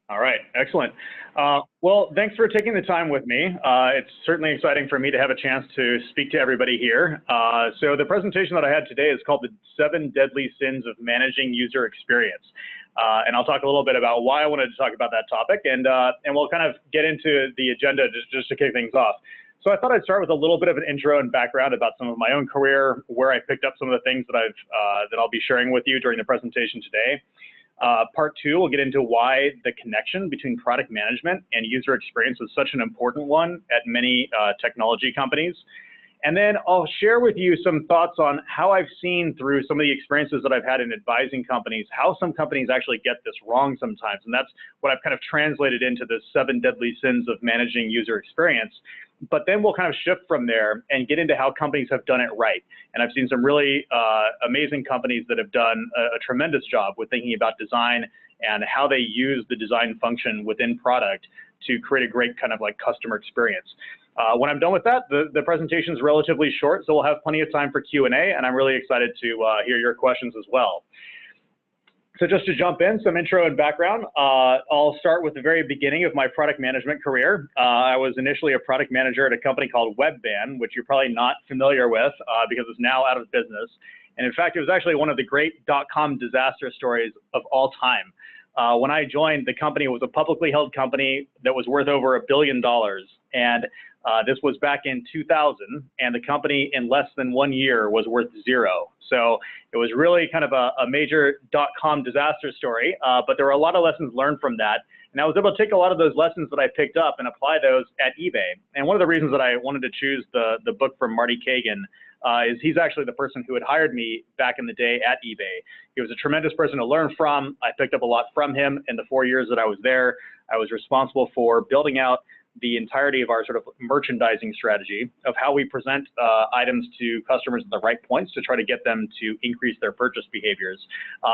All right, excellent. Well, thanks for taking the time with me. It's certainly exciting for me to have a chance to speak to everybody here. So the presentation that I had today is called The 7 Deadly Sins of Managing User Experience. And I'll talk a little bit about why I wanted to talk about that topic, and we'll kind of get into the agenda just to kick things off. So I thought I'd start with a little bit of an intro and background about some of my own career, where I picked up some of the things that I'll be sharing with you during the presentation today. Part 2, we'll get into why the connection between product management and user experience is such an important one at many technology companies. And then I'll share with you some thoughts on how I've seen through some of the experiences that I've had in advising companies, how some companies actually get this wrong sometimes. And that's what I've kind of translated into the 7 deadly sins of managing user experience. But then we'll kind of shift from there and get into how companies have done it right. And I've seen some really amazing companies that have done a tremendous job with thinking about design and how they use the design function within product to create a great kind of like customer experience. When I'm done with that, the presentation is relatively short, so we'll have plenty of time for Q&A, and I'm really excited to hear your questions as well. So just to jump in, some intro and background. I'll start with the very beginning of my product management career. I was initially a product manager at a company called Webvan, which you're probably not familiar with because it's now out of business. And in fact, it was actually one of the great .com disaster stories of all time. When I joined, the company was a publicly held company that was worth over $1 billion. And this was back in 2000, and the company in less than 1 year was worth 0. So it was really kind of a major .com disaster story, but there were a lot of lessons learned from that. And I was able to take a lot of those lessons that I picked up and apply those at eBay. And one of the reasons that I wanted to choose the book from Marty Kagan is he's actually the person who had hired me back in the day at eBay. He was a tremendous person to learn from. I picked up a lot from him in the 4 years that I was there. I was responsible for building out the entirety of our sort of merchandising strategy of how we present items to customers at the right points to try to get them to increase their purchase behaviors.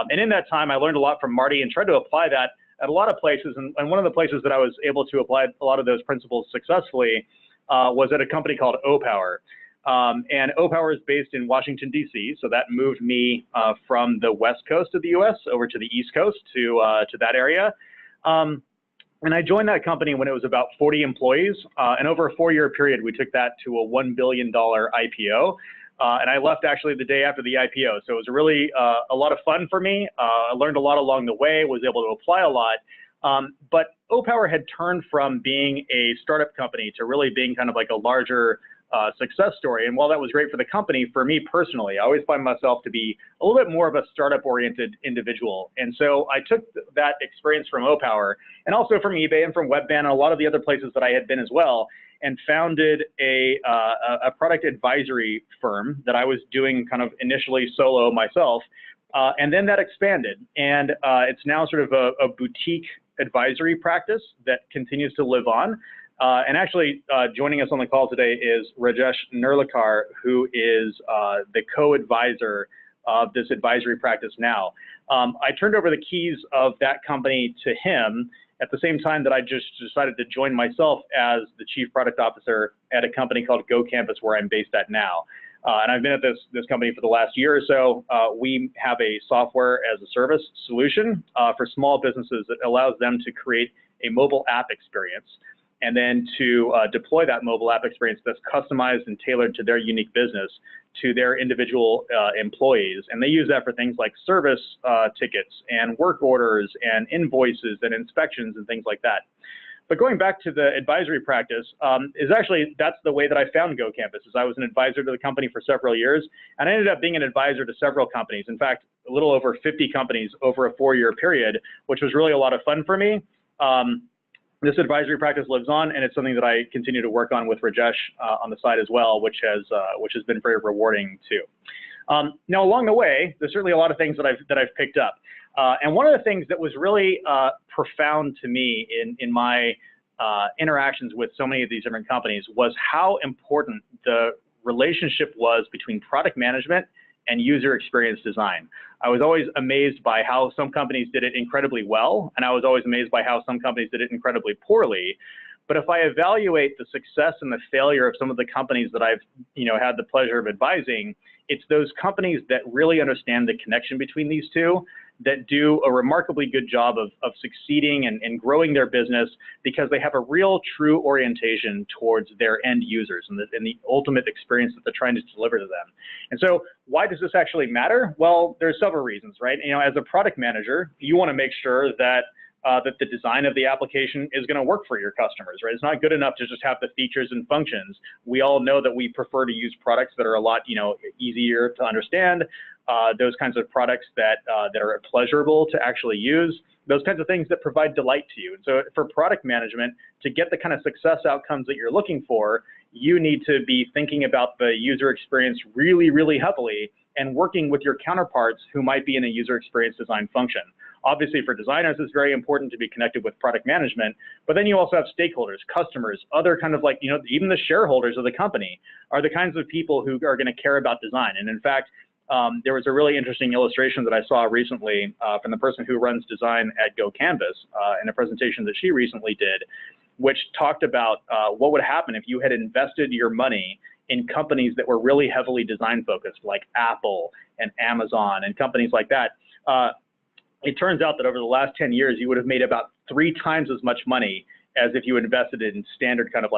And in that time, I learned a lot from Marty and tried to apply that at a lot of places. And one of the places that I was able to apply a lot of those principles successfully was at a company called OPower. And OPower is based in Washington, D.C., so that moved me from the west coast of the U.S. over to the east coast to that area. And I joined that company when it was about 40 employees, and over a 4-year period, we took that to a $1 billion IPO, and I left actually the day after the IPO. So it was really a lot of fun for me. I learned a lot along the way, was able to apply a lot, but OPower had turned from being a startup company to really being kind of like a larger success story. And while that was great for the company, for me personally, I always find myself to be a little bit more of a startup-oriented individual. And so I took that experience from OPower and also from eBay and from Webvan and a lot of the other places that I had been as well, and founded a product advisory firm that I was doing kind of initially solo myself. And then that expanded. And it's now sort of a boutique advisory practice that continues to live on. And actually, joining us on the call today is Rajesh Nurlikar, who is the co-advisor of this advisory practice now. I turned over the keys of that company to him at the same time that I just decided to join myself as the chief product officer at a company called GoCampus, where I'm based at now. And I've been at this company for the last year or so. We have a software as a service solution for small businesses that allows them to create a mobile app experience, and then to deploy that mobile app experience that's customized and tailored to their unique business, to their individual employees. And they use that for things like service tickets and work orders and invoices and inspections and things like that. But going back to the advisory practice, that's the way that I found GoCampus. Is I was an advisor to the company for several years, and I ended up being an advisor to several companies. In fact, a little over 50 companies over a 4-year period, which was really a lot of fun for me. This advisory practice lives on, and it's something that I continue to work on with Rajesh on the side as well, which has been very rewarding too. Now, along the way, there's certainly a lot of things that I've picked up, and one of the things that was really profound to me in my interactions with so many of these different companies was how important the relationship was between product management and user experience design. I was always amazed by how some companies did it incredibly well, and I was always amazed by how some companies did it incredibly poorly. But if I evaluate the success and the failure of some of the companies that I've had the pleasure of advising, it's those companies that really understand the connection between these two that do a remarkably good job of succeeding and growing their business because they have a real true orientation towards their end users and the ultimate experience that they're trying to deliver to them. And so why does this actually matter? Well, there's several reasons, right? As a product manager, you want to make sure that that the design of the application is going to work for your customers, right? It's not good enough to just have the features and functions. We all know that we prefer to use products that are a lot, easier to understand, those kinds of products that are pleasurable to actually use, those kinds of things that provide delight to you. And so for product management, to get the kind of success outcomes that you're looking for, you need to be thinking about the user experience really, really heavily and working with your counterparts who might be in a user experience design function. Obviously, for designers, it's very important to be connected with product management, but then you also have stakeholders, customers, other kind of even the shareholders of the company are the kinds of people who are going to care about design. And in fact, there was a really interesting illustration that I saw recently from the person who runs design at GoCanvas in a presentation that she recently did, which talked about what would happen if you had invested your money in companies that were really heavily design focused, like Apple and Amazon and companies like that. It turns out that over the last 10 years, you would have made about 3 times as much money as if you invested in standard kind of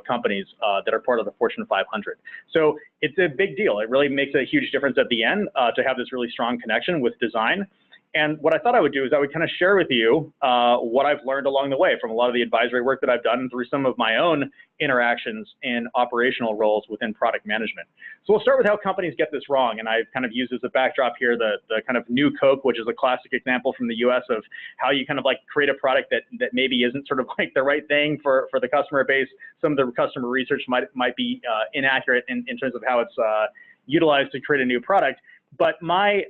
companies that are part of the Fortune 500. So it's a big deal. It really makes a huge difference at the end to have this really strong connection with design. And what I thought I would do is I would kind of share with you what I've learned along the way from a lot of the advisory work that I've done through some of my own interactions in operational roles within product management. So we'll start with how companies get this wrong. And I've kind of used as a backdrop here the kind of new Coke, which is a classic example from the US of how you kind of create a product that maybe isn't sort of the right thing for the customer base. Some of the customer research might be inaccurate in terms of how it's utilized to create a new product. But my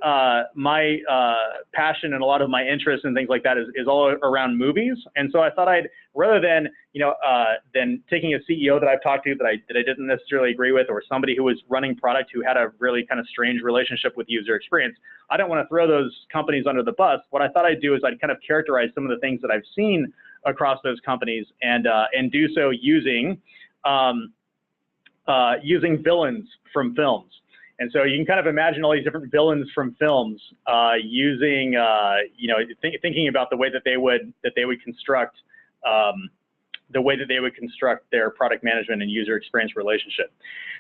passion and a lot of my interest and things like that is all around movies. And so I thought rather than taking a CEO that I've talked to that I didn't necessarily agree with, or somebody who was running product who had a really kind of strange relationship with user experience, I don't want to throw those companies under the bus. What I thought I'd do is I'd kind of characterize some of the things that I've seen across those companies and do so using villains from films. And so you can kind of imagine all these different villains from films thinking about the way that they would construct their product management and user experience relationship.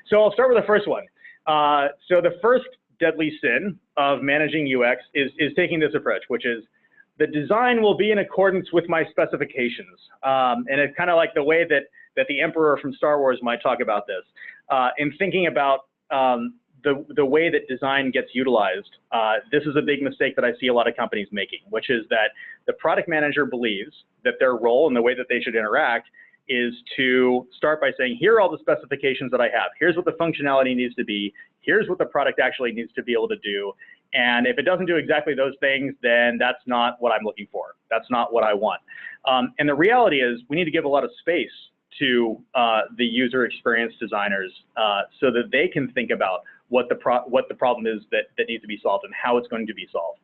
So I'll start with the first one. So the first deadly sin of managing UX is taking this approach, which is the design will be in accordance with my specifications. And it's kind of like the way that the Emperor from Star Wars might talk about this. In thinking about the way that design gets utilized, this is a big mistake that I see a lot of companies making, which is that the product manager believes that their role and the way that they should interact is to start by saying, here are all the specifications that I have. Here's what the functionality needs to be. Here's what the product actually needs to be able to do. And if it doesn't do exactly those things, then that's not what I'm looking for. That's not what I want. And the reality is we need to give a lot of space to the user experience designers so that they can think about what the problem is that needs to be solved and how it's going to be solved.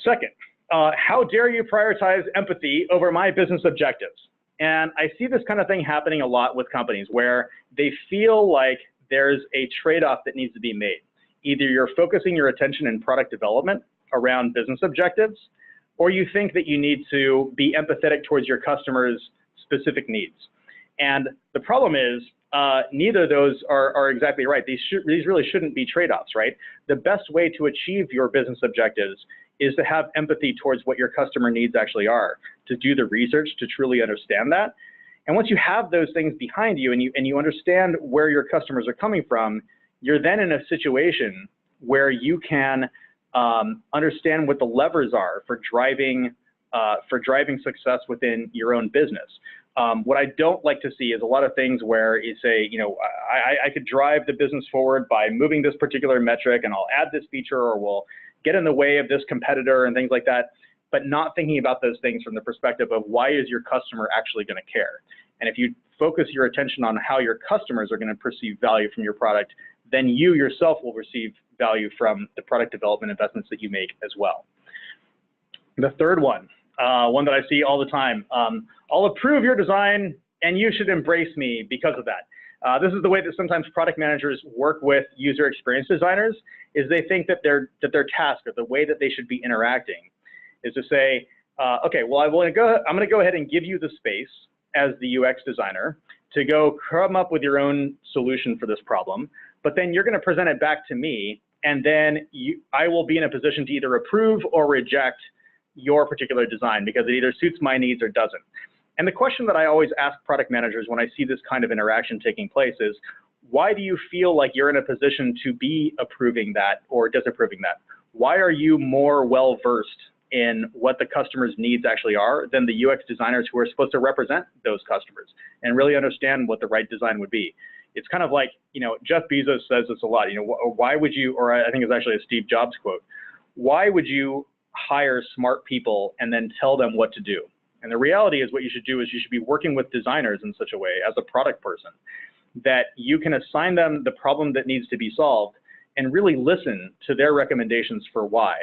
Second, how dare you prioritize empathy over my business objectives? And I see this kind of thing happening a lot with companies where they feel like there's a trade-off that needs to be made. Either you're focusing your attention in product development around business objectives, or you think that you need to be empathetic towards your customers' specific needs. And the problem is, neither of those are exactly right. These really shouldn't be trade-offs, right? The best way to achieve your business objectives is to have empathy towards what your customer needs actually are, to do the research to truly understand that. And once you have those things behind you and you understand where your customers are coming from, you're then in a situation where you can understand what the levers are for driving success within your own business. What I don't like to see is a lot of things where you say, I could drive the business forward by moving this particular metric, and I'll add this feature, or we'll get in the way of this competitor and things like that, but not thinking about those things from the perspective of why is your customer actually going to care. And if you focus your attention on how your customers are going to perceive value from your product, then you yourself will receive value from the product development investments that you make as well. The third one that I see all the time, I'll approve your design and you should embrace me because of that. This is the way that sometimes product managers work with user experience designers, is they think that their task or the way that they should be interacting is to say, okay, well, I'm going to go ahead and give you the space as the UX designer to go come up with your own solution for this problem, but then you're going to present it back to me, and then I will be in a position to either approve or reject your particular design because it either suits my needs or doesn't. And the question that I always ask product managers when I see this kind of interaction taking place is, why do you feel like you're in a position to be approving that or disapproving that? Why are you more well-versed in what the customer's needs actually are than the UX designers who are supposed to represent those customers and really understand what the right design would be? It's kind of like, Jeff Bezos says this a lot, why would you, or I think it's actually a Steve Jobs quote, why would you hire smart people and then tell them what to do? And the reality is what you should do is you should be working with designers in such a way as a product person that you can assign them the problem that needs to be solved and really listen to their recommendations for why.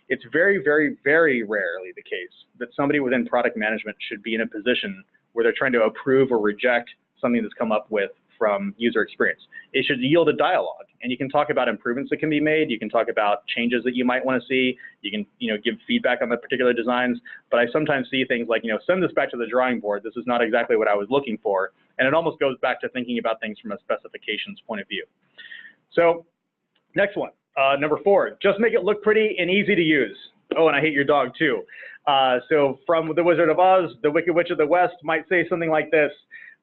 It's very, very, very rarely the case that somebody within product management should be in a position where they're trying to approve or reject something that's come up with from user experience. It should yield a dialogue, and you can talk about improvements that can be made. You can talk about changes that you might want to see. You can, give feedback on the particular designs. But I sometimes see things like, send this back to the drawing board. This is not exactly what I was looking for, and it almost goes back to thinking about things from a specifications point of view. So, next one, number 4, just make it look pretty and easy to use. Oh, and I hate your dog too. So from The Wizard of Oz, the Wicked Witch of the West might say something like this.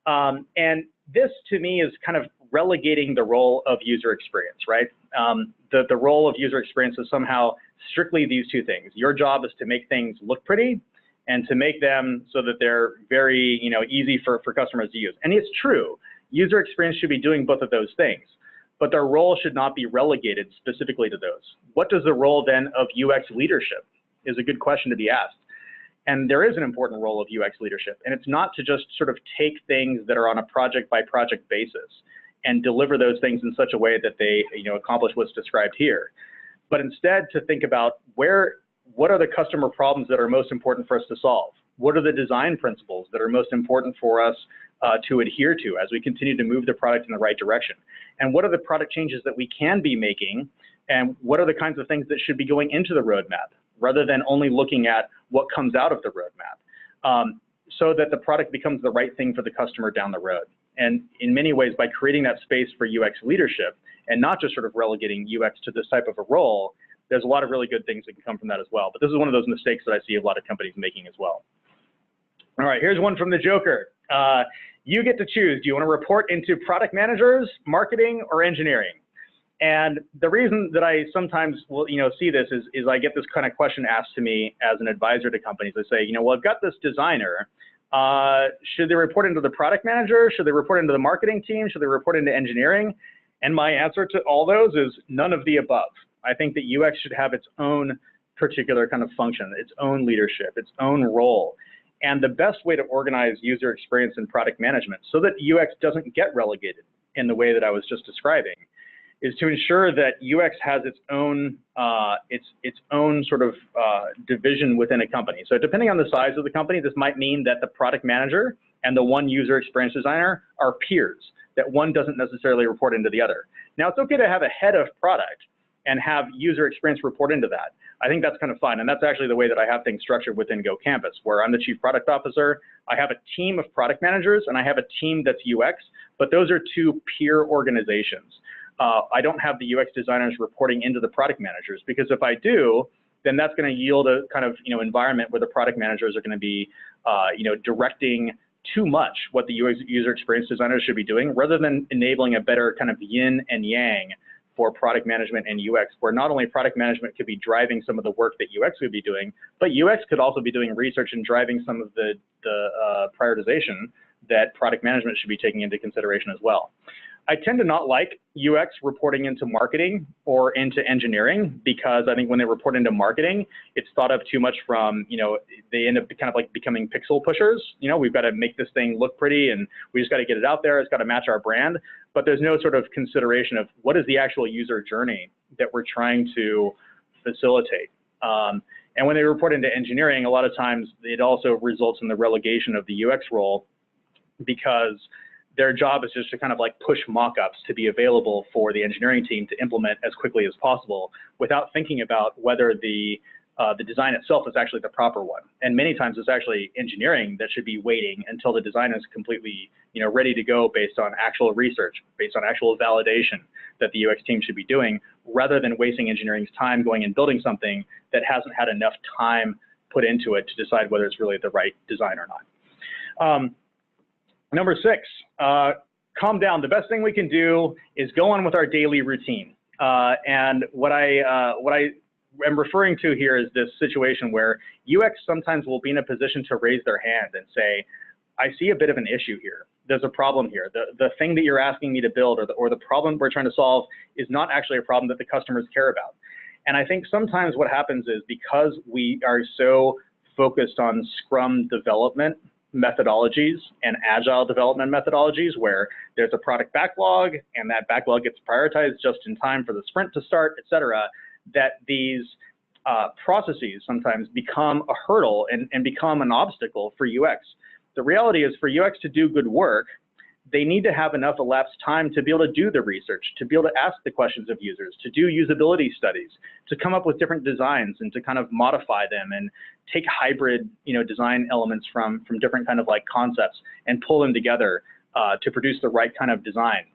And this to me is kind of relegating the role of user experience, right? The role of user experience is somehow strictly these two things. Your job is to make things look pretty and to make them so that they're very easy for customers to use. And it's true, user experience should be doing both of those things, but their role should not be relegated specifically to those. What does the role then of UX leadership is a good question to be asked. And there is an important role of UX leadership, and it's not to just sort of take things that are on a project by project basis and deliver those things in such a way that they accomplish what's described here, but instead to think about what are the customer problems that are most important for us to solve? What are the design principles that are most important for us to adhere to as we continue to move the product in the right direction? And what are the product changes that we can be making? And what are the kinds of things that should be going into the roadmap rather than only looking at what comes out of the roadmap, so that the product becomes the right thing for the customer down the road. And in many ways, by creating that space for UX leadership and not just sort of relegating UX to this type of a role, there's a lot of really good things that can come from that as well. But this is one of those mistakes that I see a lot of companies making as well. All right, here's one from the Joker. You get to choose. Do you want to report into product managers, marketing, or engineering? And the reason that I sometimes will, see this is I get this kind of question asked to me as an advisor to companies. I say, well, I've got this designer. Should they report into the product manager? Should they report into the marketing team? Should they report into engineering? And my answer to all those is none of the above. I think that UX should have its own particular kind of function, its own leadership, its own role. And the best way to organize user experience and product management so that UX doesn't get relegated in the way that I was just describing is to ensure that UX has its own sort of division within a company. So depending on the size of the company, this might mean that the product manager and the one user experience designer are peers, that one doesn't necessarily report into the other. Now, it's okay to have a head of product and have user experience report into that. I think that's kind of fun, and that's actually the way that I have things structured within GoCampus, where I'm the chief product officer. I have a team of product managers, and I have a team that's UX, but those are two peer organizations. I don't have the UX designers reporting into the product managers, because if I do, then that's going to yield a kind of environment where the product managers are going to be directing too much what the user experience designers should be doing, rather than enabling a better kind of yin and yang for product management and UX, where not only product management could be driving some of the work that UX would be doing, but UX could also be doing research and driving some of the prioritization that product management should be taking into consideration as well. I tend to not like UX reporting into marketing or into engineering, because I think when they report into marketing, it's thought of too much from, they end up kind of like becoming pixel pushers. We've got to make this thing look pretty and we just got to get it out there. It's got to match our brand. But there's no sort of consideration of what is the actual user journey that we're trying to facilitate. And when they report into engineering, a lot of times it also results in the relegation of the UX role, because their job is just to kind of like push mock-ups to be available for the engineering team to implement as quickly as possible without thinking about whether the design itself is actually the proper one. And many times it's actually engineering that should be waiting until the design is completely, ready to go based on actual research, based on actual validation that the UX team should be doing, rather than wasting engineering's time going and building something that hasn't had enough time put into it to decide whether it's really the right design or not. Number 6, calm down. The best thing we can do is go on with our daily routine. And what I am referring to here is this situation where UX sometimes will be in a position to raise their hand and say, I see a bit of an issue here. There's a problem here. The thing that you're asking me to build or the problem we're trying to solve is not actually a problem that the customers care about. And I think sometimes what happens is because we are so focused on Scrum development methodologies and agile development methodologies where there's a product backlog and that backlog gets prioritized just in time for the sprint to start, et cetera, that these processes sometimes become a hurdle and become an obstacle for UX. The reality is for UX to do good work, they need to have enough elapsed time to be able to do the research, to be able to ask the questions of users, to do usability studies, to come up with different designs and to kind of modify them and take hybrid, design elements from different kind of like concepts and pull them together to produce the right kind of design.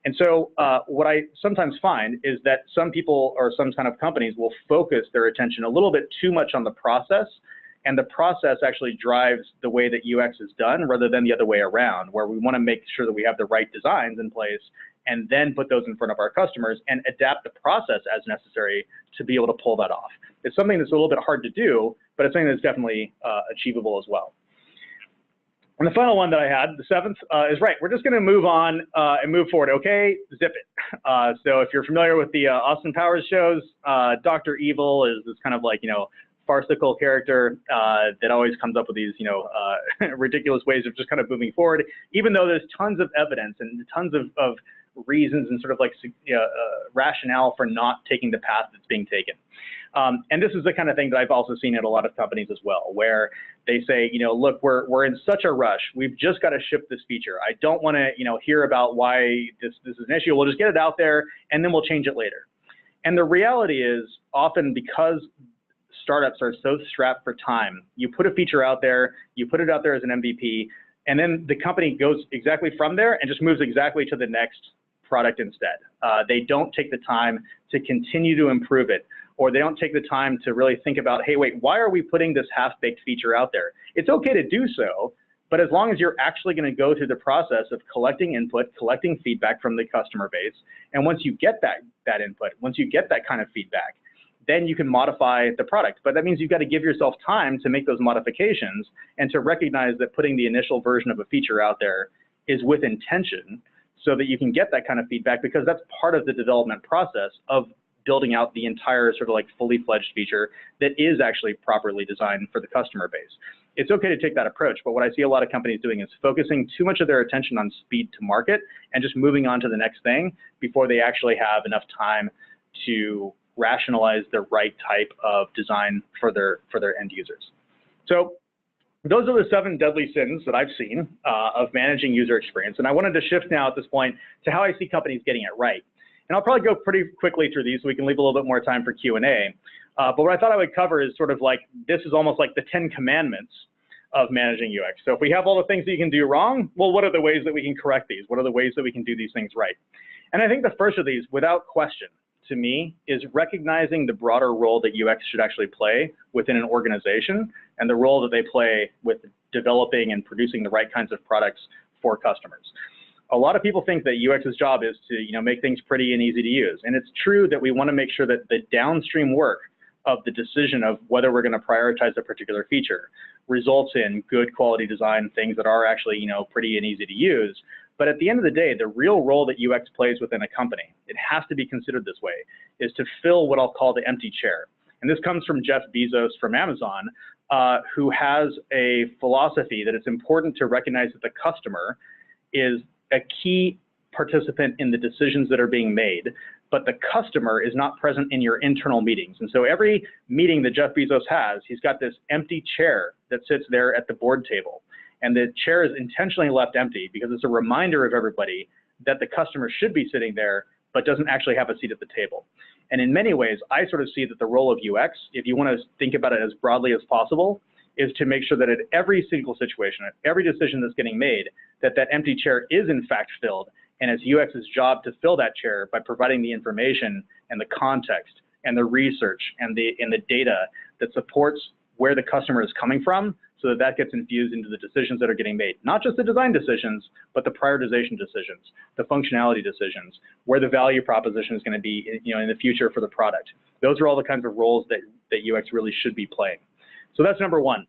And so what I sometimes find is that some people or some kind of companies will focus their attention a little bit too much on the process, and the process actually drives the way that UX is done rather than the other way around, where we want to make sure that we have the right designs in place and then put those in front of our customers and adapt the process as necessary to be able to pull that off. It's something that's a little bit hard to do, but it's something that's definitely achievable as well. And the final one that I had, the 7th, is right. We're just going to move on and move forward. Okay, zip it. So if you're familiar with the Austin Powers shows, Dr. Evil is this kind of like, farcical character that always comes up with these, ridiculous ways of just kind of moving forward, even though there's tons of evidence and tons of reasons and sort of like rationale for not taking the path that's being taken. And this is the kind of thing that I've also seen at a lot of companies as well, where they say, look, we're in such a rush. We've just got to ship this feature. I don't want to, hear about why this is an issue. We'll just get it out there and then we'll change it later. And the reality is often because startups are so strapped for time, you put a feature out there, you put it out there as an MVP, and then the company goes exactly from there and just moves exactly to the next product instead. They don't take the time to continue to improve it, or they don't take the time to really think about, hey, wait, why are we putting this half-baked feature out there? It's okay to do so, but as long as you're actually going to go through the process of collecting input, collecting feedback from the customer base, and once you get that input, once you get that kind of feedback, then you can modify the product. But that means you've got to give yourself time to make those modifications and to recognize that putting the initial version of a feature out there is with intention so that you can get that kind of feedback, because that's part of the development process of building out the entire sort of like fully fledged feature that is actually properly designed for the customer base. It's okay to take that approach, but what I see a lot of companies doing is focusing too much of their attention on speed to market and just moving on to the next thing before they actually have enough time to rationalize the right type of design for their end users. So those are the 7 deadly sins that I've seen of managing user experience. And I wanted to shift now at this point to how I see companies getting it right. And I'll probably go pretty quickly through these so we can leave a little bit more time for Q&A. But what I thought I would cover is sort of like, this is almost like the 10 commandments of managing UX. So if we have all the things that you can do wrong, well, what are the ways that we can correct these? What are the ways that we can do these things right? And I think the first of these, without question, to me, is recognizing the broader role that UX should actually play within an organization and the role that they play with developing and producing the right kinds of products for customers. A lot of people think that UX's job is to make things pretty and easy to use. And it's true that we want to make sure that the downstream work of the decision of whether we're going to prioritize a particular feature results in good quality design, things that are actually pretty and easy to use. But at the end of the day, the real role that UX plays within a company, it has to be considered this way, is to fill what I'll call the empty chair. And this comes from Jeff Bezos from Amazon, who has a philosophy that it's important to recognize that the customer is a key participant in the decisions that are being made, but the customer is not present in your internal meetings. And so every meeting that Jeff Bezos has, he's got this empty chair that sits there at the board table. And the chair is intentionally left empty because it's a reminder of everybody that the customer should be sitting there, but doesn't actually have a seat at the table. And in many ways, I sort of see that the role of UX, if you want to think about it as broadly as possible, is to make sure that at every single situation, at every decision that's getting made, that that empty chair is in fact filled. And it's UX's job to fill that chair by providing the information and the context and the research and the data that supports where the customer is coming from, so that that gets infused into the decisions that are getting made. Not just the design decisions, but the prioritization decisions, the functionality decisions, where the value proposition is going to be, in the future for the product. Those are all the kinds of roles that UX really should be playing. So that's number one.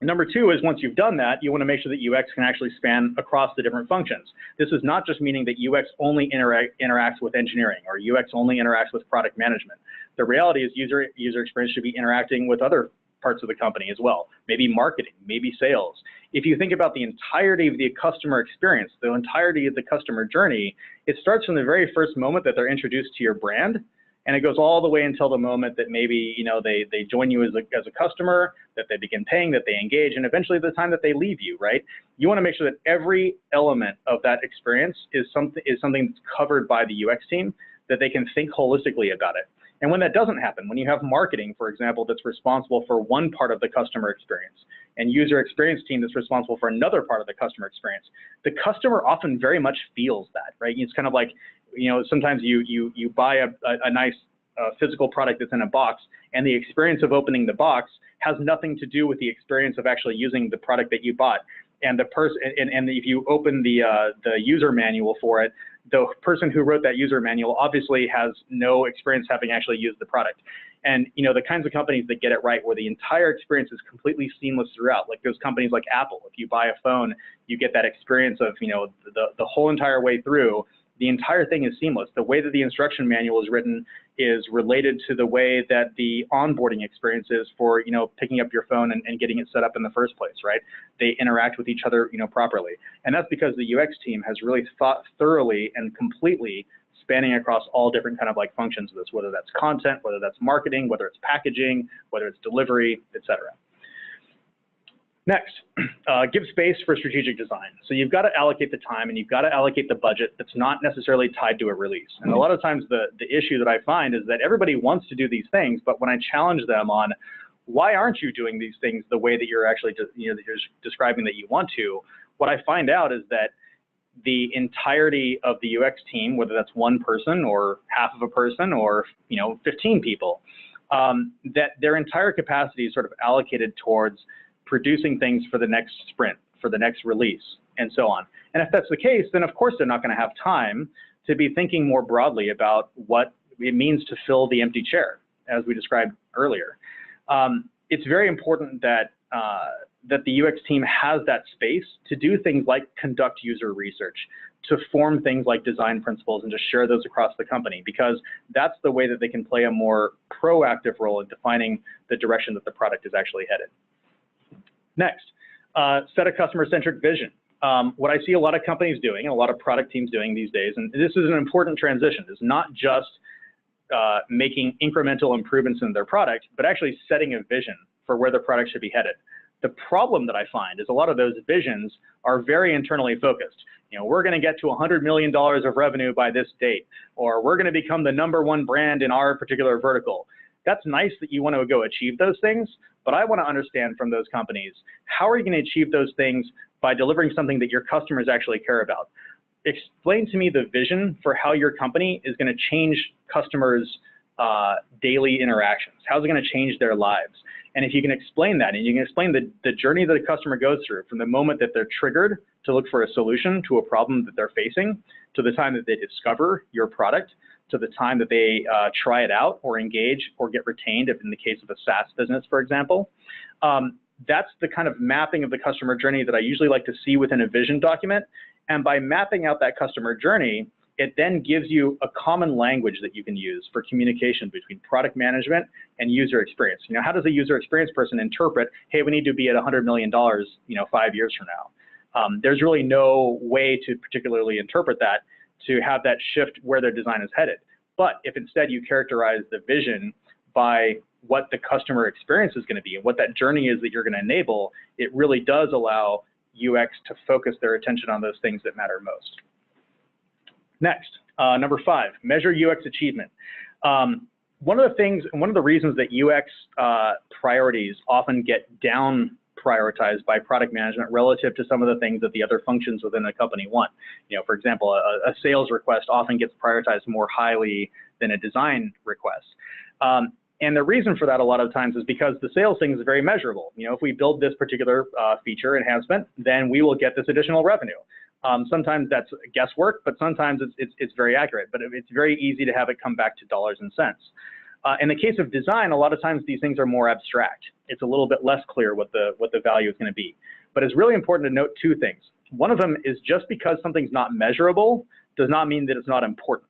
Number two is, once you've done that, you want to make sure that UX can actually span across the different functions. This is not just meaning that UX only interacts with engineering, or UX only interacts with product management. The reality is user experience should be interacting with other parts of the company as well, maybe marketing, maybe sales. If you think about the entirety of the customer experience, the entirety of the customer journey, it starts from the very first moment that they're introduced to your brand, and it goes all the way until the moment that maybe they join you as a customer, that they begin paying, that they engage, and eventually the time that they leave you, right? You want to make sure that every element of that experience is something that's covered by the UX team, that they can think holistically about it. And when that doesn't happen, when you have marketing, for example, that's responsible for one part of the customer experience, and user experience team that's responsible for another part of the customer experience, the customer often very much feels that, right? It's kind of like, sometimes you buy a nice physical product that's in a box, and the experience of opening the box has nothing to do with the experience of actually using the product that you bought. And the person, and if you open the user manual for it, the person who wrote that user manual obviously has no experience having actually used the product. And the kinds of companies that get it right, where the entire experience is completely seamless throughout, like those companies like Apple. If you buy a phone, you get that experience of the whole entire way through. The entire thing is seamless. The way that the instruction manual is written is related to the way that the onboarding experience is for picking up your phone and getting it set up in the first place, right? They interact with each other properly. And that's because the UX team has really thought thoroughly and completely, spanning across all different kind of functions of this, whether that's content, whether that's marketing, whether it's packaging, whether it's delivery, etc. Next, give space for strategic design. So you've got to allocate the time, and you've got to allocate the budget that's not necessarily tied to a release. And a lot of times the issue that I find is that everybody wants to do these things, but when I challenge them on why aren't you doing these things the way that you're actually that you're describing that you want to, what I find out is that the entirety of the UX team, whether that's one person or half of a person or 15 people, that their entire capacity is sort of allocated towards producing things for the next sprint, for the next release, and so on. And if that's the case, then of course they're not going to have time to be thinking more broadly about what it means to fill the empty chair, as we described earlier. It's very important that the UX team has that space to do things like conduct user research, to form things like design principles and to share those across the company, because that's the way that they can play a more proactive role in defining the direction that the product is actually headed. Next, set a customer-centric vision. What I see a lot of companies doing and a lot of product teams doing these days, and this is an important transition, is not just making incremental improvements in their product, but actually setting a vision for where the product should be headed. The problem that I find is a lot of those visions are very internally focused. We're going to get to $100 million of revenue by this date, or we're going to become the #1 brand in our particular vertical. That's nice that you want to go achieve those things, but I want to understand from those companies, how are you going to achieve those things by delivering something that your customers actually care about? Explain to me the vision for how your company is going to change customers' daily interactions. How's it going to change their lives? And if you can explain that, and you can explain the journey that the customer goes through from the moment that they're triggered to look for a solution to a problem that they're facing, to the time that they discover your product, to the time that they try it out or engage or get retained, if in the case of a SaaS business, for example. That's the kind of mapping of the customer journey that I usually like to see within a vision document. And by mapping out that customer journey, it then gives you a common language that you can use for communication between product management and user experience. How does a user experience person interpret, hey, we need to be at $100 million, 5 years from now? There's really no way to particularly interpret that, to have that shift where their design is headed. But if instead you characterize the vision by what the customer experience is going to be and what that journey is that you're going to enable, it really does allow UX to focus their attention on those things that matter most. Next, number 5, measure UX achievement. One of the reasons that UX priorities often get down prioritized by product management relative to some of the things that the other functions within a company want. For example, a sales request often gets prioritized more highly than a design request. And the reason for that a lot of times is because the sales thing is very measurable. If we build this particular feature enhancement, then we will get this additional revenue. Sometimes that's guesswork, but sometimes it's very accurate, but it's very easy to have it come back to dollars and cents. In the case of design, a lot of times these things are more abstract. It's a little bit less clear what the value is going to be. But it's really important to note 2 things. One of them is just because something's not measurable does not mean that it's not important.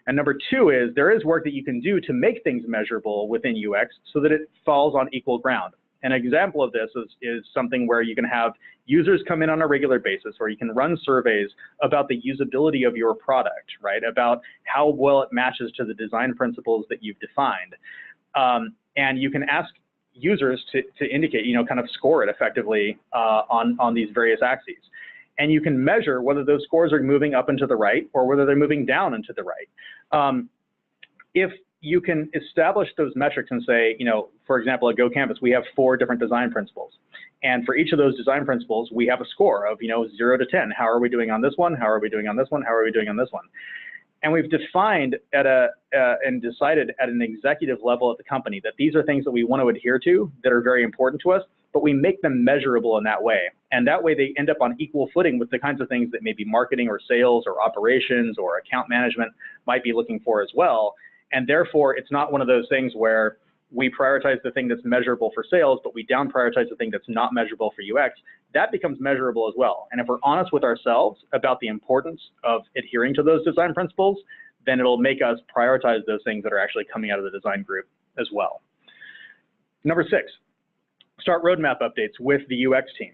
And number 2 is there is work that you can do to make things measurable within UX so that it falls on equal ground. An example of this is something where you can have users come in on a regular basis, or you can run surveys about the usability of your product, right? About how well it matches to the design principles that you've defined. And you can ask users to indicate, kind of score it effectively on these various axes. And you can measure whether those scores are moving up and to the right or whether they're moving down and to the right. If you can establish those metrics and say, for example, at GoCanvas, we have 4 different design principles. And for each of those design principles, we have a score of, 0 to 10. How are we doing on this one? How are we doing on this one? How are we doing on this one? And we've defined and decided at an executive level at the company that these are things that we want to adhere to that are very important to us, but we make them measurable in that way. And that way they end up on equal footing with the kinds of things that maybe marketing or sales or operations or account management might be looking for as well. And therefore, it's not one of those things where we prioritize the thing that's measurable for sales, but we down prioritize the thing that's not measurable for UX. That becomes measurable as well. And if we're honest with ourselves about the importance of adhering to those design principles, then it'll make us prioritize those things that are actually coming out of the design group as well. Number 6, start roadmap updates with the UX team.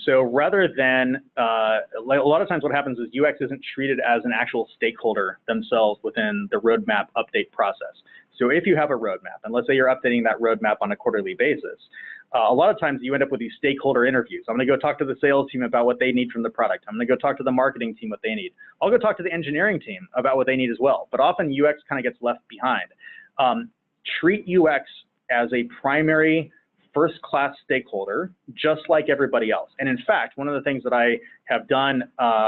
So rather than, a lot of times what happens is UX isn't treated as an actual stakeholder themselves within the roadmap update process. So if you have a roadmap, and let's say you're updating that roadmap on a quarterly basis, a lot of times you end up with these stakeholder interviews. I'm going to go talk to the sales team about what they need from the product. I'm going to go talk to the marketing team what they need. I'll go talk to the engineering team about what they need as well. But often UX kind of gets left behind. Treat UX as a primary first-class stakeholder, just like everybody else. And in fact, one of the things that I have done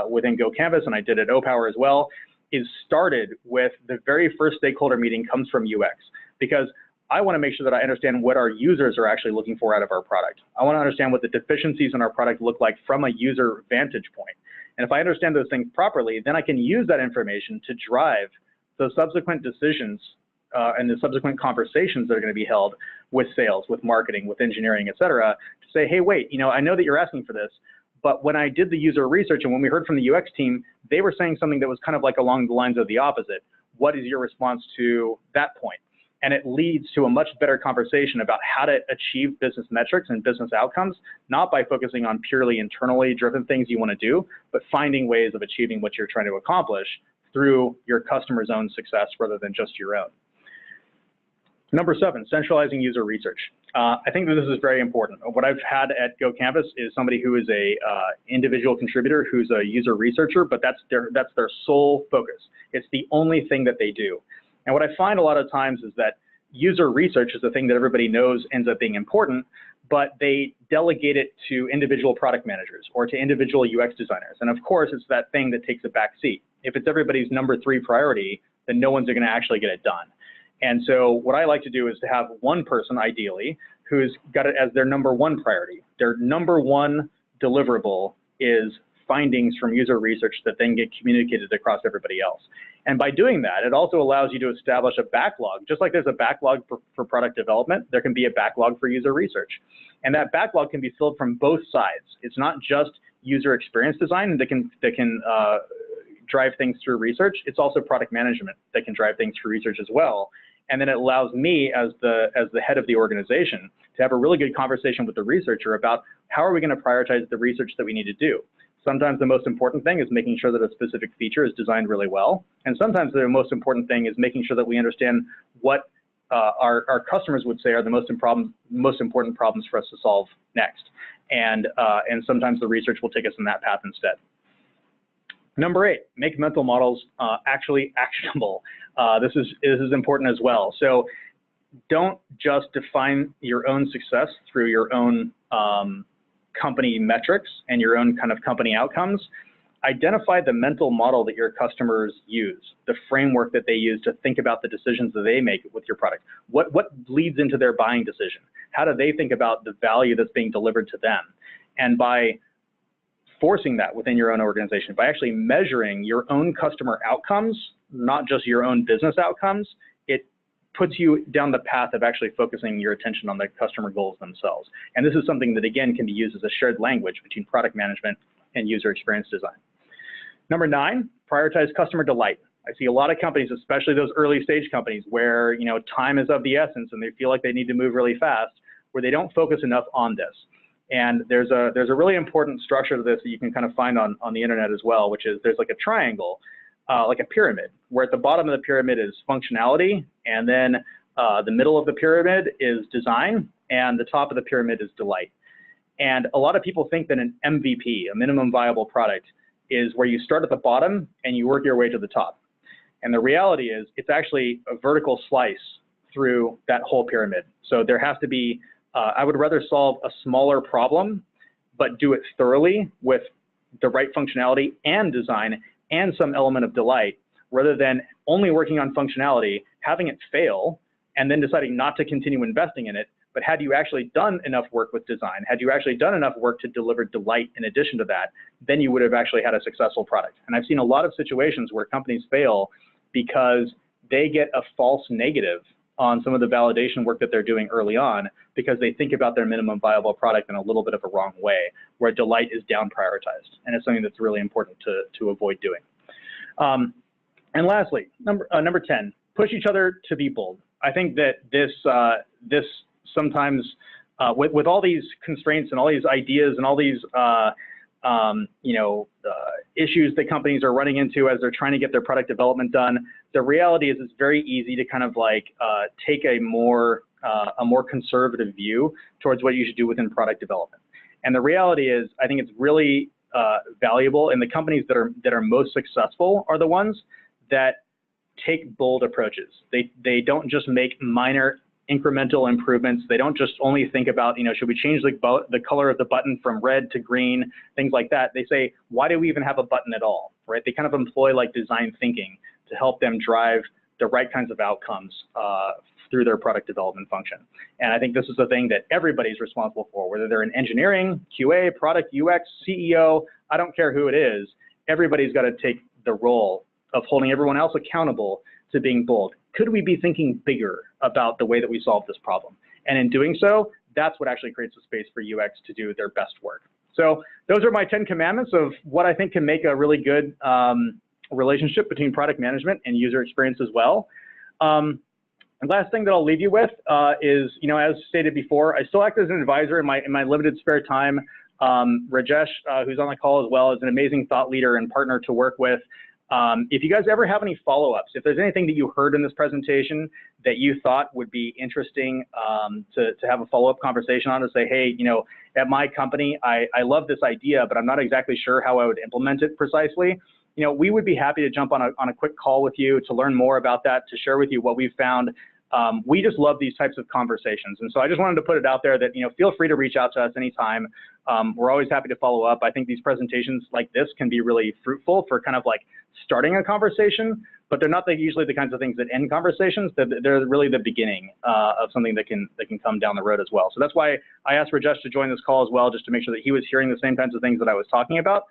within GoCanvas, and I did at OPower as well, is started with the very first stakeholder meeting comes from UX, because I want to make sure that I understand what our users are actually looking for out of our product. I want to understand what the deficiencies in our product look like from a user vantage point. And if I understand those things properly, then I can use that information to drive the subsequent decisions and the subsequent conversations that are going to be held with sales, with marketing, with engineering, et cetera, to say, hey, wait, I know that you're asking for this, but when I did the user research and when we heard from the UX team, they were saying something that was kind of like along the lines of the opposite. What is your response to that point? And it leads to a much better conversation about how to achieve business metrics and business outcomes, not by focusing on purely internally driven things you want to do, but finding ways of achieving what you're trying to accomplish through your customer's own success rather than just your own. Number 7, centralizing user research. I think that this is very important. What I've had at GoCanvas is somebody who is a individual contributor who's a user researcher, but that's their sole focus. It's the only thing that they do. And what I find a lot of times is that user research is the thing that everybody knows ends up being important, but they delegate it to individual product managers or to individual UX designers. And of course, it's that thing that takes a back seat. If it's everybody's number 3 priority, then no one's going to actually get it done. And so what I like to do is to have one person, ideally, who's got it as their number 1 priority. Their number 1 deliverable is findings from user research that then get communicated across everybody else. And by doing that, it also allows you to establish a backlog. Just like there's a backlog for product development, there can be a backlog for user research. And that backlog can be filled from both sides. It's not just user experience design that can drive things through research. It's also product management that can drive things through research as well. And then it allows me as the head of the organization to have a really good conversation with the researcher about how are we going to prioritize the research that we need to do. Sometimes the most important thing is making sure that a specific feature is designed really well. And sometimes the most important thing is making sure that we understand what our customers would say are the most important problems for us to solve next. and sometimes the research will take us in that path instead. Number 8, make mental models actually actionable. This is important as well. So don't just define your own success through your own company metrics and your own kind of company outcomes. Identify the mental model that your customers use, the framework that they use to think about the decisions that they make with your product. What leads into their buying decision? How do they think about the value that's being delivered to them? And by forcing that within your own organization, by actually measuring your own customer outcomes, not just your own business outcomes, it puts you down the path of actually focusing your attention on the customer goals themselves. And this is something that, again, can be used as a shared language between product management and user experience design. Number 9, prioritize customer delight. I see a lot of companies, especially those early stage companies where, you know, time is of the essence and they feel like they need to move really fast, where they don't focus enough on this. And there's a really important structure to this that you can kind of find on the internet as well, which is there's like a triangle, like a pyramid, where at the bottom of the pyramid is functionality, and then the middle of the pyramid is design, and the top of the pyramid is delight. And a lot of people think that an MVP, a minimum viable product, is where you start at the bottom and you work your way to the top. And the reality is it's actually a vertical slice through that whole pyramid. So there has to be, I would rather solve a smaller problem, but do it thoroughly with the right functionality and design and some element of delight, rather than only working on functionality, having it fail, and then deciding not to continue investing in it. But had you actually done enough work with design, had you actually done enough work to deliver delight in addition to that, then you would have actually had a successful product. And I've seen a lot of situations where companies fail because they get a false negative on some of the validation work that they're doing early on, because they think about their minimum viable product in a little bit of a wrong way, where delight is down prioritized. And it's something that's really important to avoid doing. And lastly, number 10, push each other to be bold. I think that this sometimes with all these constraints and all these ideas and all these issues that companies are running into as they're trying to get their product development done, the reality is it's very easy to kind of like take a more conservative view towards what you should do within product development. And the reality is, I think it's really valuable, and the companies that are most successful are the ones that take bold approaches. They don't just make minor incremental improvements. They don't just only think about, should we change the color of the button from red to green, things like that. They say, why do we even have a button at all, right? They kind of employ like design thinking to help them drive the right kinds of outcomes through their product development function. And I think this is the thing that everybody's responsible for, whether they're in engineering, QA, product, UX, CEO, I don't care who it is, everybody's got to take the role of holding everyone else accountable to being bold. Could we be thinking bigger about the way that we solve this problem? And in doing so, that's what actually creates a space for UX to do their best work. So those are my 10 commandments of what I think can make a really good relationship between product management and user experience as well. And last thing that I'll leave you with is, as stated before, I still act as an advisor in my limited spare time. Rajesh, who's on the call as well, is an amazing thought leader and partner to work with. If you guys ever have any follow-ups, if there's anything that you heard in this presentation that you thought would be interesting to have a follow-up conversation on, to say, hey, at my company, I love this idea, but I'm not exactly sure how I would implement it precisely. We would be happy to jump on a quick call with you to learn more about that, to share with you what we've found. We just love these types of conversations. And so I just wanted to put it out there that, feel free to reach out to us anytime. We're always happy to follow up. I think these presentations like this can be really fruitful for kind of like starting a conversation, but they're not usually the kinds of things that end conversations. They're really the beginning of something that can come down the road as well. So that's why I asked Rajesh to join this call as well, just to make sure that he was hearing the same kinds of things that I was talking about.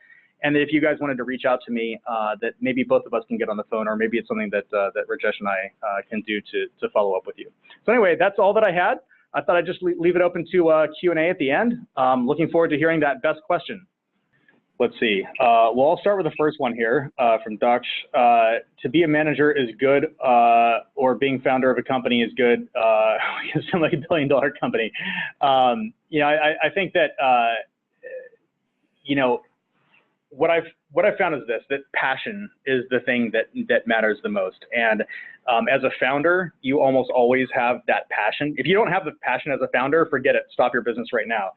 And if you guys wanted to reach out to me, that maybe both of us can get on the phone, or maybe it's something that Rajesh and I can do to follow up with you. So anyway, that's all that I had. I thought I'd just leave it open to Q&A at the end. Looking forward to hearing that best question. Let's see. Well, I'll start with the first one here from Daksh. To be a manager is good, or being founder of a company is good. You sound like $1 billion company. I think that, what I've found is this, that passion is the thing that matters the most. And as a founder, you almost always have that passion. If you don't have the passion as a founder, forget it, stop your business right now.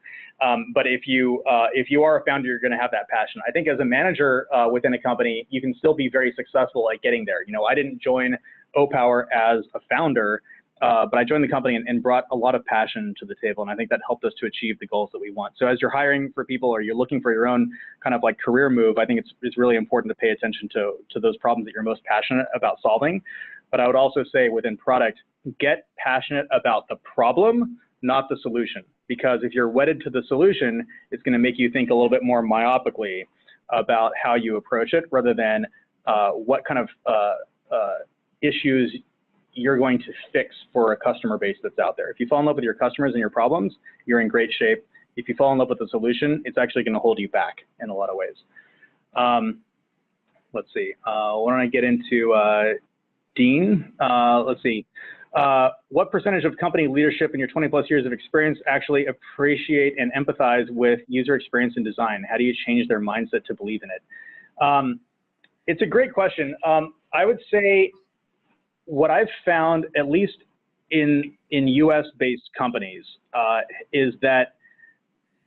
But if you are a founder, you're gonna have that passion. I think as a manager within a company, you can still be very successful at getting there. You know, I didn't join O-Power as a founder, but I joined the company and brought a lot of passion to the table, and I think that helped us to achieve the goals that we want. So as you're hiring for people or you're looking for your own kind of like career move, I think it's really important to pay attention to those problems that you're most passionate about solving. But I would also say within product, get passionate about the problem, not the solution. Because if you're wedded to the solution, it's going to make you think a little bit more myopically about how you approach it, rather than what kind of issues you're going to fix for a customer base that's out there. If you fall in love with your customers and your problems, you're in great shape. If you fall in love with the solution, it's actually going to hold you back in a lot of ways. Let's see. Why don't I get into Dean? Let's see. What percentage of company leadership in your 20+ years of experience actually appreciate and empathize with user experience and design? How do you change their mindset to believe in it? It's a great question. I would say what I've found, at least in US-based companies, is that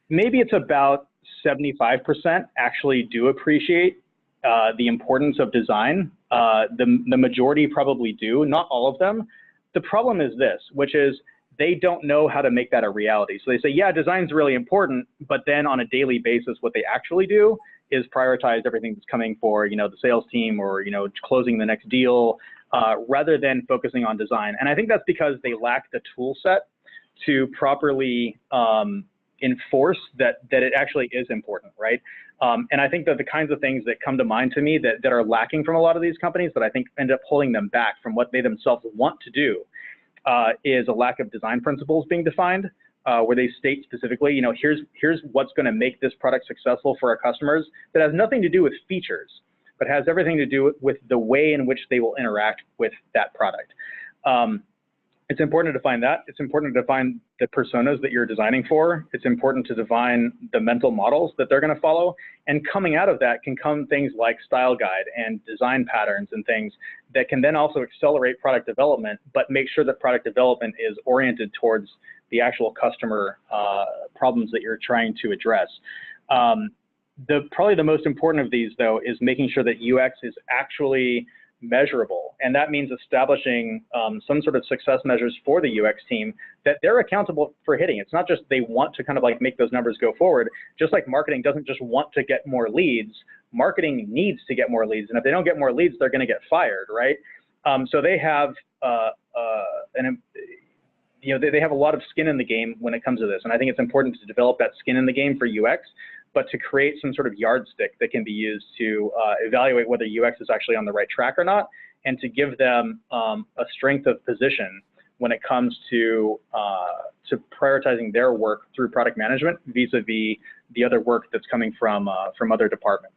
maybe it's about 75% actually do appreciate the importance of design. The majority probably do, not all of them. The problem is this, which is they don't know how to make that a reality. So they say, yeah, design's really important, but then on a daily basis, what they actually do is prioritize everything that's coming for, you know, the sales team, or, you know, closing the next deal, rather than focusing on design. And I think that's because they lack the tool set to properly enforce that it actually is important, right? And I think that the kinds of things that come to mind to me that are lacking from a lot of these companies, that I think end up holding them back from what they themselves want to do, is a lack of design principles being defined, where they state specifically, you know, here's what's going to make this product successful for our customers, that has nothing to do with features, but has everything to do with the way in which they will interact with that product. It's important to define that. It's important to define the personas that you're designing for. It's important to define the mental models that they're going to follow. And coming out of that can come things like style guide and design patterns and things that can then also accelerate product development, but make sure that product development is oriented towards the actual customer problems that you're trying to address. Probably the most important of these, though, is making sure that UX is actually measurable. And that means establishing some sort of success measures for the UX team that they're accountable for hitting. It's not just they want to kind of like make those numbers go forward. Just like marketing doesn't just want to get more leads, marketing needs to get more leads. And if they don't get more leads, they're going to get fired, right? So they have they have a lot of skin in the game when it comes to this. And I think it's important to develop that skin in the game for UX, but to create some sort of yardstick that can be used to evaluate whether UX is actually on the right track or not, and to give them a strength of position when it comes to prioritizing their work through product management vis-a-vis the other work that's coming from other departments.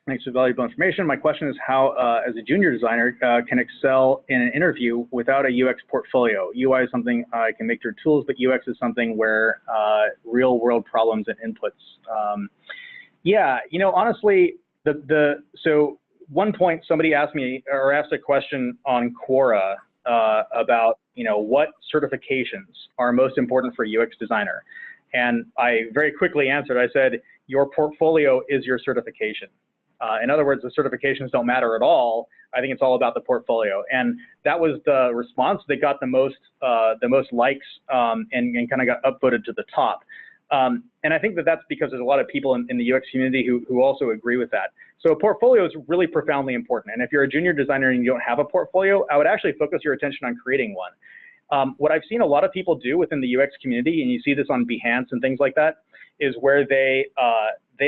Thanks for valuable information. My question is how, as a junior designer, can excel in an interview without a UX portfolio? UI is something I can make through tools, but UX is something where real world problems and inputs. Yeah, you know, honestly, so one point somebody asked me, or asked a question on Quora about, you know, what certifications are most important for a UX designer? And I very quickly answered, I said, your portfolio is your certification. In other words, the certifications don't matter at all. I think it's all about the portfolio. And that was the response that got the most likes and kind of got upvoted to the top. And I think that that's because there's a lot of people in the UX community who also agree with that. So a portfolio is really profoundly important. And if you're a junior designer and you don't have a portfolio, I would actually focus your attention on creating one. What I've seen a lot of people do within the UX community, and you see this on Behance and things like that, is where they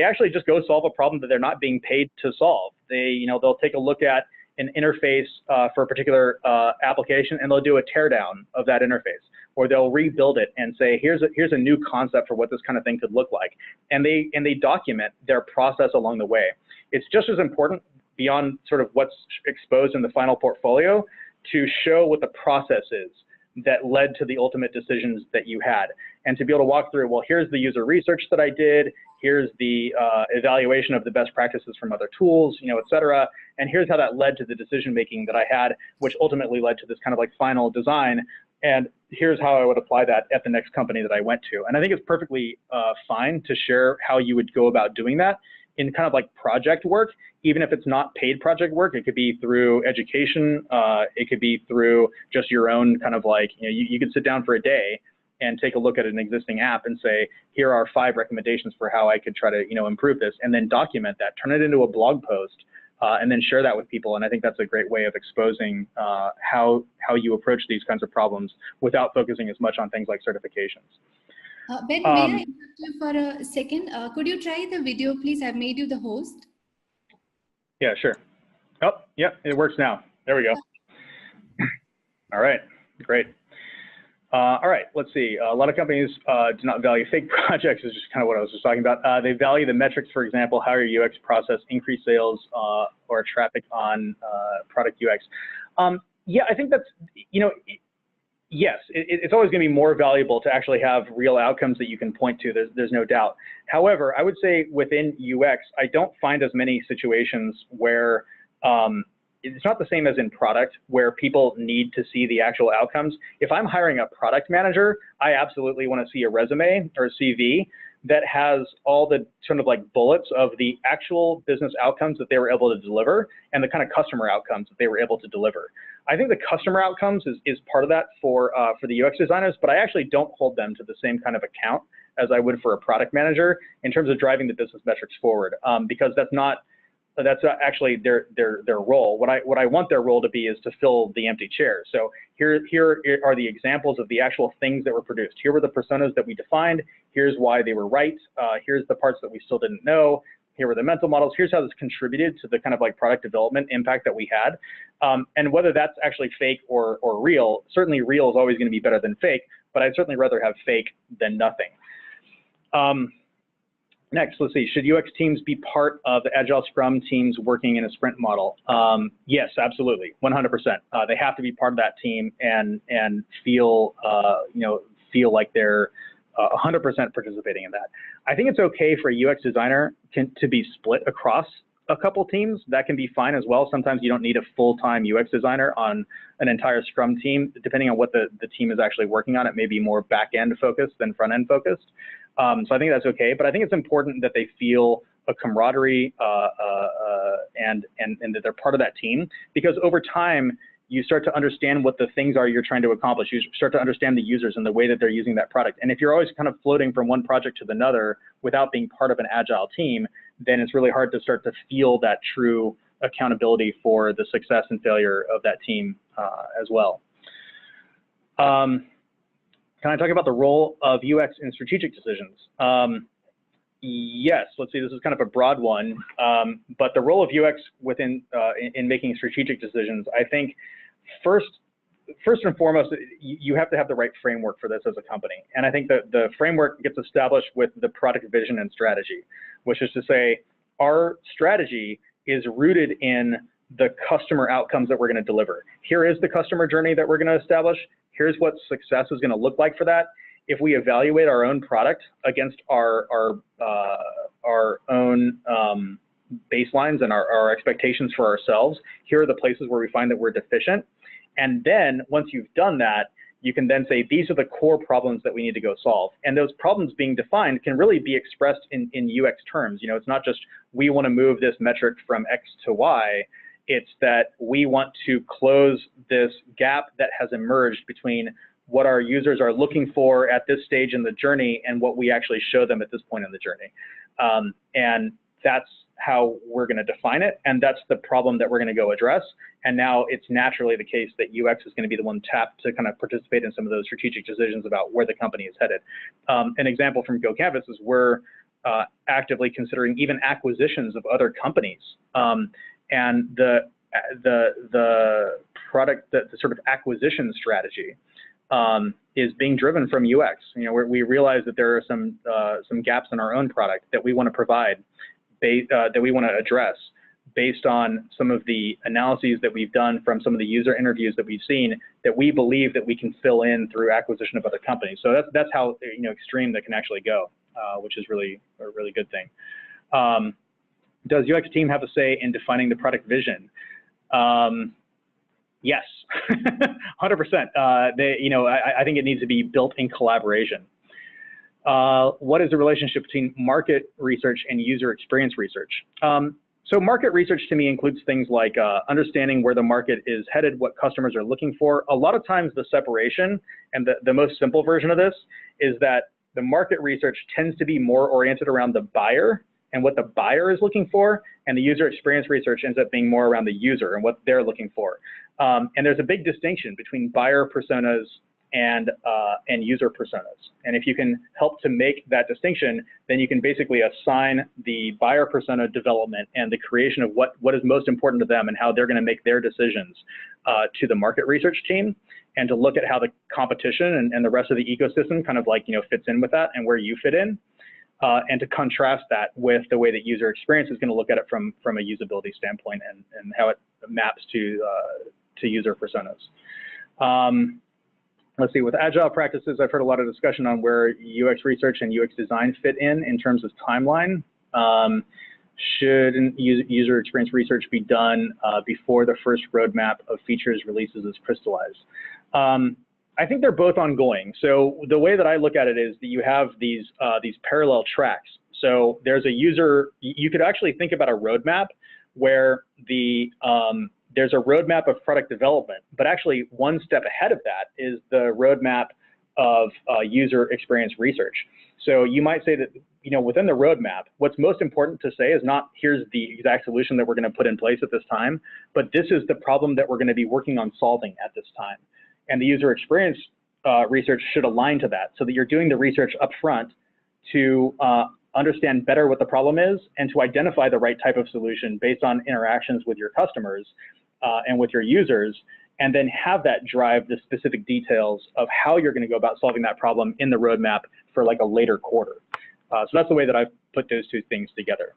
actually just go solve a problem that they're not being paid to solve. They'll take a look at an interface for a particular application, and they'll do a teardown of that interface, or they'll rebuild it and say, here's a new concept for what this kind of thing could look like, and they document their process along the way. It's just as important, beyond sort of what's exposed in the final portfolio, to show what the process is that led to the ultimate decisions that you had. And to be able to walk through, well, here's the user research that I did, here's the evaluation of the best practices from other tools, et cetera, and here's how that led to the decision making that I had, which ultimately led to this kind of like final design. And here's how I would apply that at the next company that I went to. And I think it's perfectly fine to share how you would go about doing that in kind of like project work, even if it's not paid project work. It could be through education. It could be through just your own kind of like, you could sit down for a day and take a look at an existing app and say, here are 5 recommendations for how I could try to, improve this, and then document that, turn it into a blog post, and then share that with people. And I think that's a great way of exposing how you approach these kinds of problems without focusing as much on things like certifications. Ben, may I interrupt you for a second? Could you try the video, please? I've made you the host. Yeah, sure. Oh, yeah, it works now. There we go. All right, great. All right, let's see. A lot of companies do not value fake projects, is just kind of what I was just talking about. They value the metrics, for example, how your UX process increased sales or traffic on product UX. Yeah, I think that's, yes, it's always going to be more valuable to actually have real outcomes that you can point to. There's no doubt. However, I would say within UX, I don't find as many situations where it's not the same as in product, where people need to see the actual outcomes. If I'm hiring a product manager, I absolutely want to see a resume or a CV that has all the sort of like bullets of the actual business outcomes that they were able to deliver and the kind of customer outcomes that they were able to deliver. I think the customer outcomes is part of that for the UX designers, but I actually don't hold them to the same kind of account as I would for a product manager in terms of driving the business metrics forward, because that's actually their role. What I want their role to be is to fill the empty chair. So here are the examples of the actual things that were produced. Here were the personas that we defined. Here's why they were right. Here's the parts that we still didn't know. Here were the mental models. Here's how this contributed to the kind of like product development impact that we had. And whether that's actually fake or real, certainly real is always going to be better than fake, but I'd certainly rather have fake than nothing. Next, let's see, should UX teams be part of the Agile Scrum teams working in a sprint model? Yes, absolutely, 100%. They have to be part of that team and feel, feel like they're 100% participating in that. I think it's okay for a UX designer to be split across a couple teams. That can be fine as well. Sometimes you don't need a full-time UX designer on an entire Scrum team. Depending on what the team is actually working on, it may be more back-end focused than front-end focused. So I think that's okay, but I think it's important that they feel a camaraderie and that they're part of that team, because over time, you start to understand what the things are you're trying to accomplish. You start to understand the users and the way that they're using that product. And if you're always kind of floating from one project to another without being part of an agile team, then it's really hard to start to feel that true accountability for the success and failure of that team as well. Can I talk about the role of UX in strategic decisions? Yes, let's see, this is kind of a broad one, but the role of UX within in making strategic decisions, I think first and foremost, you have to have the right framework for this as a company. And I think that the framework gets established with the product vision and strategy, which is to say, our strategy is rooted in the customer outcomes that we're going to deliver. Here is the customer journey that we're going to establish. Here's what success is going to look like for that. If we evaluate our own product against our own baselines and our expectations for ourselves, here are the places where we find that we're deficient. And then once you've done that, you can then say, these are the core problems that we need to go solve. And those problems being defined can really be expressed in UX terms. It's not just, we want to move this metric from X to Y. It's that we want to close this gap that has emerged between what our users are looking for at this stage in the journey and what we actually show them at this point in the journey. And that's how we're going to define it. And that's the problem that we're going to go address. And now it's naturally the case that UX is going to be the one tapped to kind of participate in some of those strategic decisions about where the company is headed. An example from GoCanvas is we're actively considering even acquisitions of other companies. And the product, the sort of acquisition strategy is being driven from UX. We realize that there are some gaps in our own product that we want to provide, that we want to address based on some of the analyses that we've done from some of the user interviews that we've seen, that we believe that we can fill in through acquisition of other companies. So that's how extreme that can actually go, which is really a really good thing. Does UX team have a say in defining the product vision? Yes, 100%. I think it needs to be built in collaboration. What is the relationship between market research and user experience research? So market research to me includes things like understanding where the market is headed, what customers are looking for. A lot of times the separation, and the most simple version of this, is that the market research tends to be more oriented around the buyer and what the buyer is looking for, and the user experience research ends up being more around the user and what they're looking for. And there's a big distinction between buyer personas and user personas. And if you can help to make that distinction, then you can basically assign the buyer persona development and the creation of what is most important to them and how they're going to make their decisions to the market research team, and to look at how the competition and the rest of the ecosystem kind of fits in with that and where you fit in, and to contrast that with the way that user experience is going to look at it from a usability standpoint and how it maps to user personas. Let's see, with agile practices, I've heard a lot of discussion on where UX research and UX design fit in terms of timeline. Should user experience research be done before the first roadmap of features releases is crystallized? I think they're both ongoing. So the way that I look at it is that you have these parallel tracks. So there's a user, you could actually think about a roadmap where there's a roadmap of product development, but actually one step ahead of that is the roadmap of user experience research. So you might say that, within the roadmap, what's most important to say is not, here's the exact solution that we're going to put in place at this time, but this is the problem that we're going to be working on solving at this time. And the user experience research should align to that, so that you're doing the research up front to understand better what the problem is and to identify the right type of solution based on interactions with your customers and with your users, and then have that drive the specific details of how you're going to go about solving that problem in the roadmap for like a later quarter. So that's the way that I've put those two things together.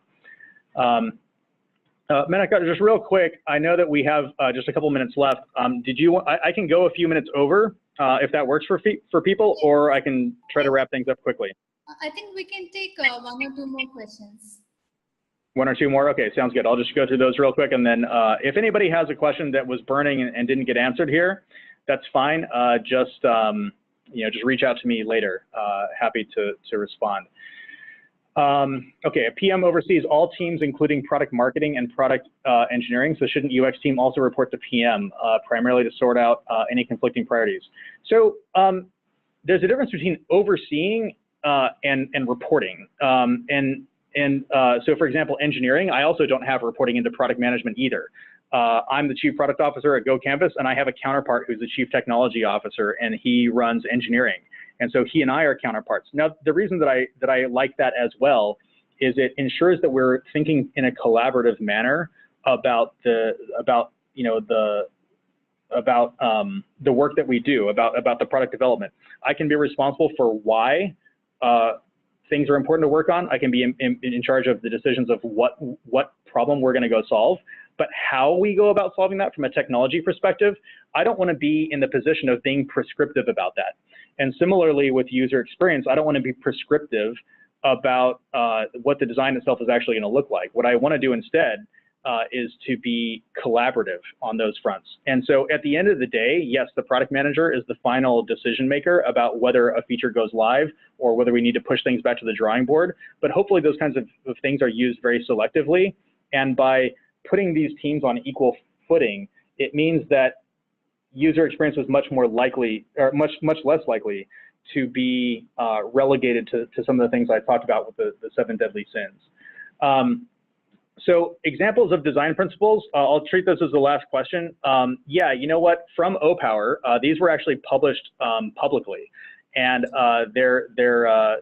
Menaka, just real quick, I know that we have just a couple minutes left. Did you want, I can go a few minutes over if that works for people, or I can try to wrap things up quickly. I think we can take 1 or 2 more questions. 1 or 2 more? Okay, sounds good. I'll just go through those real quick, and then if anybody has a question that was burning and didn't get answered here, that's fine. Just reach out to me later. Happy to respond. Okay, a PM oversees all teams, including product marketing and product engineering. So shouldn't UX team also report to PM, primarily to sort out any conflicting priorities? So there's a difference between overseeing and reporting. So for example, engineering, I also don't have reporting into product management either. I'm the chief product officer at GoCampus, and I have a counterpart who's the chief technology officer, and he runs engineering. And so he and I are counterparts. Now, the reason that I like that as well is it ensures that we're thinking in a collaborative manner about the work that we do, about the product development. I can be responsible for why things are important to work on. I can be in charge of the decisions of what problem we're going to go solve. But how we go about solving that from a technology perspective, I don't want to be in the position of being prescriptive about that. And similarly with user experience, I don't want to be prescriptive about what the design itself is actually going to look like. What I want to do instead is to be collaborative on those fronts. And so at the end of the day, yes, the product manager is the final decision maker about whether a feature goes live or whether we need to push things back to the drawing board. But hopefully those kinds of things are used very selectively. And by putting these teams on equal footing, it means that user experience was much more likely, or much less likely, to be relegated to some of the things I talked about with the 7 deadly sins. So examples of design principles, I'll treat this as the last question. Yeah, you know what? From OPower, these were actually published publicly, and they're a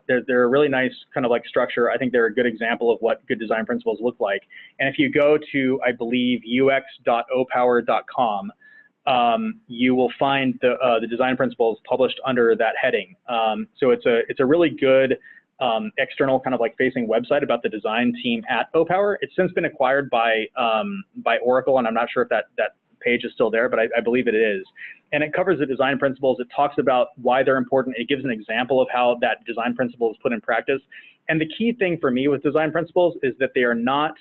really nice kind of like structure. I think they're a good example of what good design principles look like. And if you go to, I believe, ux.opower.com, you will find the design principles published under that heading. So it's a really good external kind of like facing website about the design team at OPower. It's since been acquired by Oracle, and I'm not sure if that page is still there, but I believe it is. And it covers the design principles. It talks about why they're important. It gives an example of how that design principle is put in practice. And the key thing for me with design principles is that they are not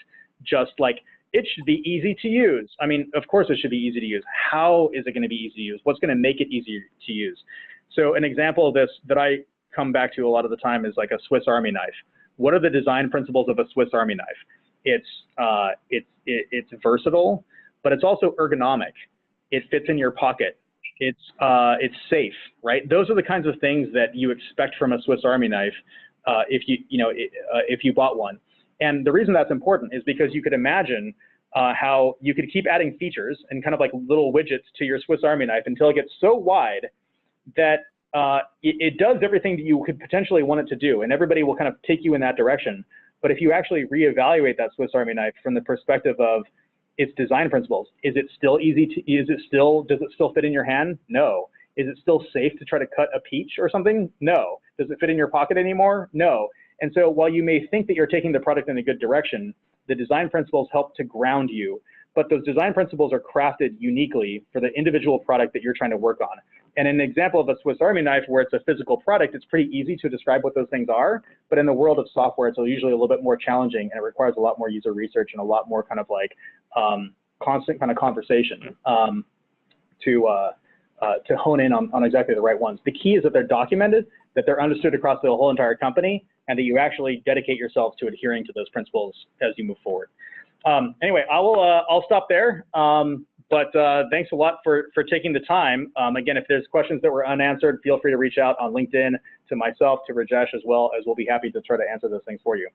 just like, it should be easy to use. I mean, of course it should be easy to use. How is it going to be easy to use? What's going to make it easier to use? So an example of this that I come back to a lot of the time is like a Swiss Army knife. What are the design principles of a Swiss Army knife? It's versatile, but it's also ergonomic. It fits in your pocket. It's safe, right? Those are the kinds of things that you expect from a Swiss Army knife if you bought one. And the reason that's important is because you could imagine how you could keep adding features and kind of like little widgets to your Swiss Army knife until it gets so wide that it does everything that you could potentially want it to do, and everybody will kind of take you in that direction. But if you actually reevaluate that Swiss Army knife from the perspective of its design principles, is it still easy to, does it still fit in your hand? No. Is it still safe to try to cut a peach or something? No. Does it fit in your pocket anymore? No. And so while you may think that you're taking the product in a good direction, the design principles help to ground you, but those design principles are crafted uniquely for the individual product that you're trying to work on. And an example of a Swiss Army knife where it's a physical product, it's pretty easy to describe what those things are, but in the world of software, it's usually a little bit more challenging, and it requires a lot more user research and a lot more kind of like constant kind of conversation to hone in on exactly the right ones. The key is that they're documented, that they're understood across the whole entire company, and that you actually dedicate yourself to adhering to those principles as you move forward. Anyway, I'll stop there. But thanks a lot for taking the time. Again, if there's questions that were unanswered, feel free to reach out on LinkedIn to myself, to Rajesh as well, as we'll be happy to try to answer those things for you.